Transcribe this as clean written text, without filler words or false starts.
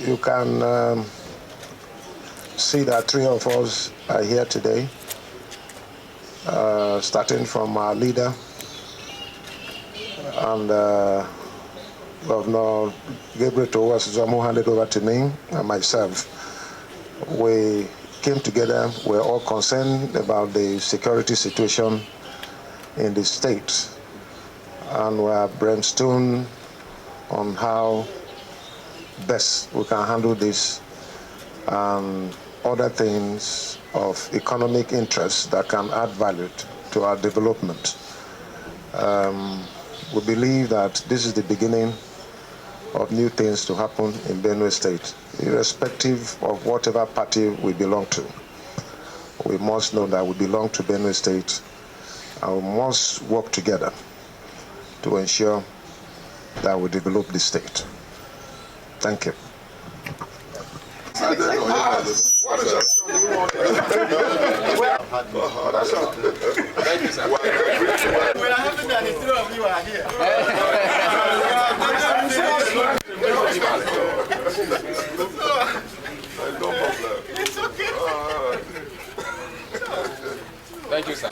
You can see that three of us are here today, starting from our leader and Governor Gabriel Suswam, who handed over to me, and myself. We came together, we're all concerned about the security situation in the state, and we have brainstormed on how best we can handle this and other things of economic interest that can add value to our development. We believe that this is the beginning of new things to happen in Benue State, irrespective of whatever party we belong to. We must know that we belong to Benue State, and we must work together to ensure that we develop the state. Thank you. Thank you, sir. We are happy that the three of you are here. No problem. It's okay. Thank you, sir.